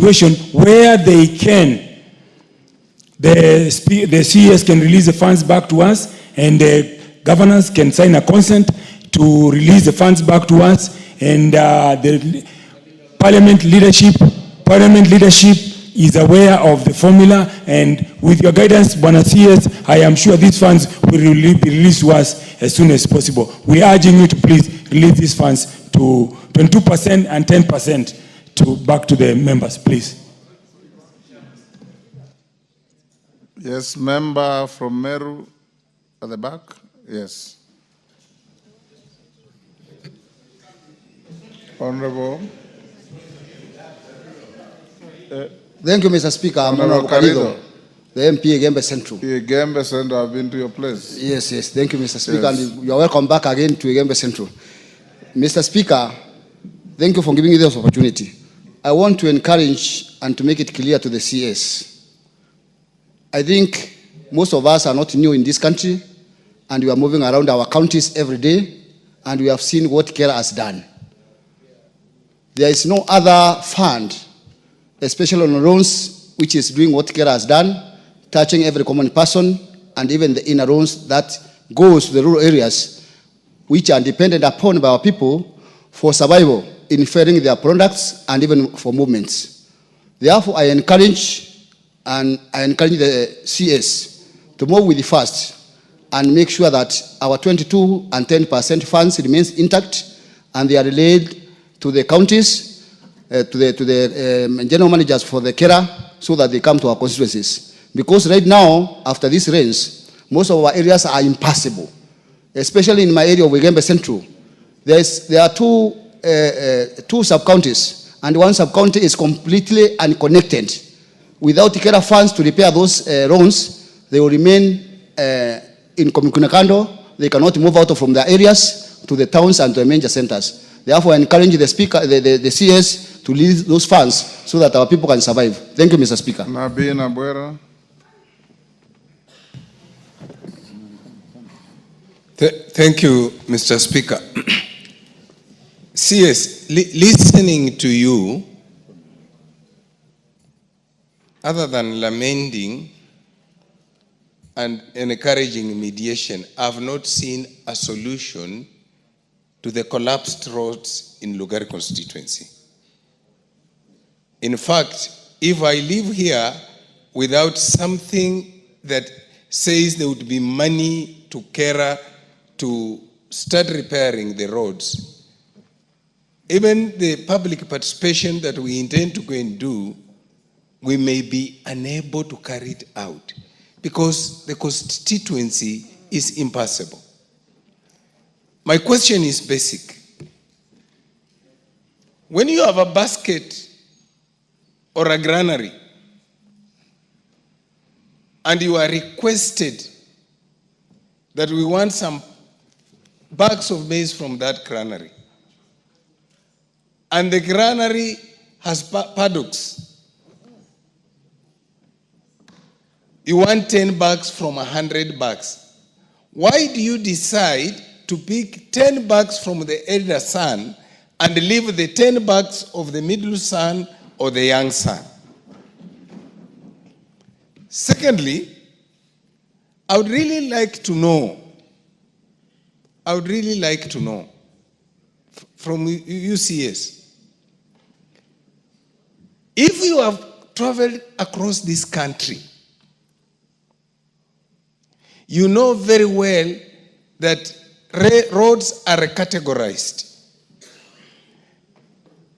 situation where they can, the CES can release the funds back to us, and the governors can sign a consent to release the funds back to us, and the parliament leadership is aware of the formula, and with your guidance, Bwana CS, I am sure these funds will be released to us as soon as possible. We are urging you to please release these funds to 22% and 10% back to the members, please. Yes, member from Meru at the back. Yes. Honorable. Thank you, Mr. Speaker. I'm Honorable Karido, the MP Igembe Central. Igembe Central, I've been to your place. Yes. Thank you, Mr. Speaker. Yes. And you're welcome back again to Igembe Central. Mr. Speaker, thank you for giving me this opportunity. I want to encourage and to make it clear to the CS. I think most of us are not new in this country, and we are moving around our counties every day, and we have seen what Kera has done. There is no other fund, especially on loans, which is doing what Kera has done, touching every common person, and even the inner loans that goes to the rural areas, which are dependent upon by our people for survival, in feeding their products and even for movements. Therefore, I encourage the CS to move with the fast and make sure that our 22 and 10% funds remains intact, and they are relayed to the counties, to the general managers for the Kera, so that they come to our constituencies. Because right now, after these rains, most of our areas are impassable, especially in my area of Igembe Central. There are two sub-counties, and one sub-county is completely unconnected. Without Kera funds to repair those roads, they will remain in Komikunakando. They cannot move out from their areas to the towns and to the major centers. Therefore, I encourage the Speaker, the CS, to release those funds so that our people can survive. Thank you, Mr. Speaker. Thank you, Mr. Speaker. CS, listening to you, other than lamenting and encouraging mediation, I've not seen a solution to the collapsed roads in Lugari constituency. In fact, if I live here without something that says there would be money to Kera to start repairing the roads, even the public participation that we intend to go and do, we may be unable to carry it out because the constituency is impassable. My question is basic. When you have a basket or a granary and you are requested that we want some bags of maize from that granary, and the granary has paddocks, you want 10 bags from 100 bags. Why do you decide to pick 10 bags from the elder son and leave the 10 bags of the middle son or the young son? Secondly, I would really like to know from UCS, if you have traveled across this country, you know very well that roads are categorized.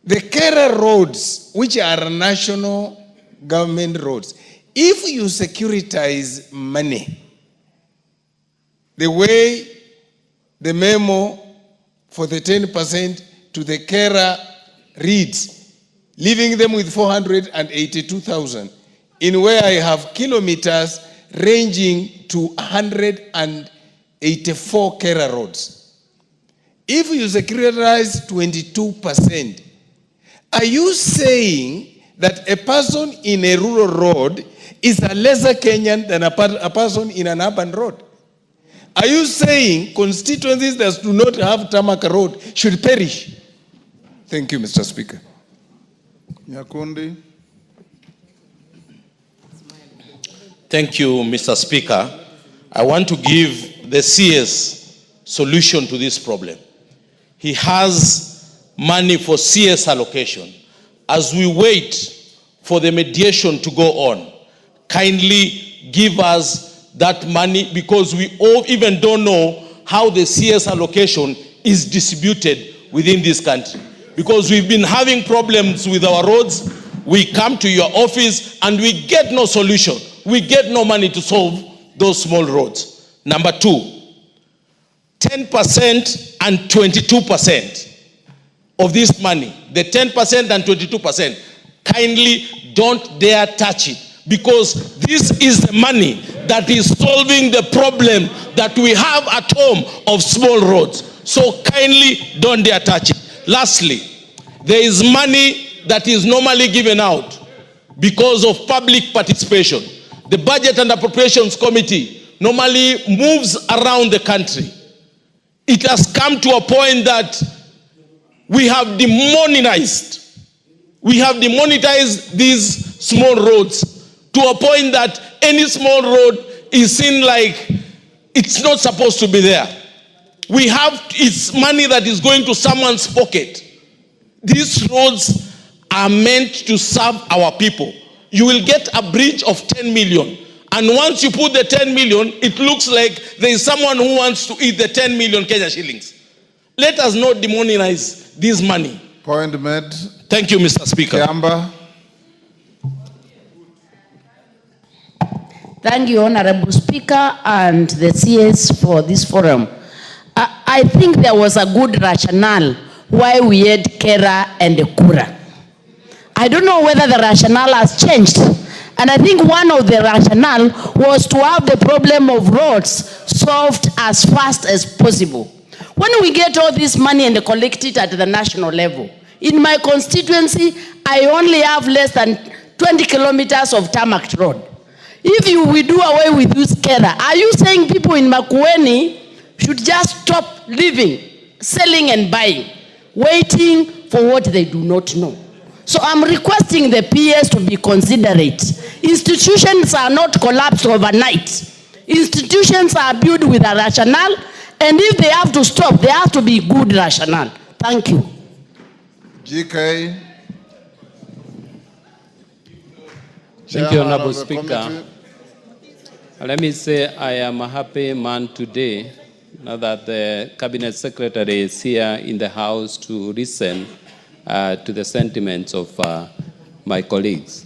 The Kera roads, which are national government roads, if you securitize money, the way the memo for the 10% to the Kera reads, leaving them with 482,000, in where I have kilometers ranging to 184 Kera roads. If you securitize 22%, are you saying that a person in a rural road is a lesser Kenyan than a person in an urban road? Are you saying constituencies that do not have tarmac road should perish? Thank you, Mr. Speaker. Nyakundi. Thank you, Mr. Speaker. I want to give the CS solution to this problem. He has money for CS allocation. As we wait for the mediation to go on, kindly give us that money, because we all even don't know how the CS allocation is distributed within this country. Because we've been having problems with our roads. We come to your office and we get no solution. We get no money to solve those small roads. Number two, 10% and 22% of this money, the 10% and 22%, kindly don't dare touch it, because this is the money that is solving the problem that we have at home of small roads. So kindly don't dare touch it. Lastly, there is money that is normally given out because of public participation. The Budget and Appropriations Committee normally moves around the country. It has come to a point that we have demonetized these small roads to a point that any small road is seen like it's not supposed to be there. It's money that is going to someone's pocket. These roads are meant to serve our people. You will get a bridge of 10 million. And once you put the 10 million, it looks like there is someone who wants to eat the 10 million Kenya shillings. Let us not demonize this money. Point made. Thank you, Mr. Speaker. Kiamba. Thank you, Honorable Speaker and the CS for this forum. I think there was a good rationale why we had Kera and Kura. I don't know whether the rationale has changed. And I think one of the rationale was to have the problem of roads solved as fast as possible. When we get all this money and collect it at the national level, in my constituency, I only have less than 20 kilometers of tarmac road. If we do away with this Kera, are you saying people in Makueni should just stop living, selling and buying, waiting for what they do not know? So I'm requesting the PS to be considerate. Institutions are not collapsed overnight. Institutions are built with a rationale, and if they have to stop, they have to be good rationale. Thank you. GK. Thank you, Honorable Speaker. Let me say I am a happy man today, now that the Cabinet Secretary is here in the House to listen to the sentiments of my colleagues.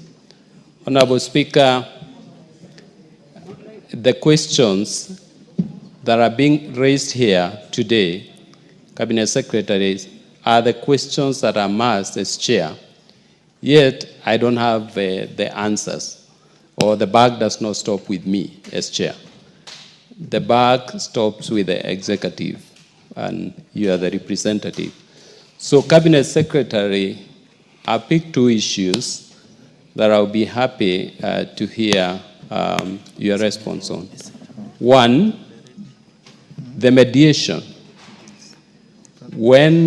Honorable Speaker, the questions that are being raised here today, Cabinet Secretaries, are the questions that are asked as chair. Yet, I don't have the answers, or the buck does not stop with me as chair. The buck stops with the executive, and you are the representative. So, Cabinet Secretary, I picked two issues that I'll be happy to hear your response on. One, the mediation. When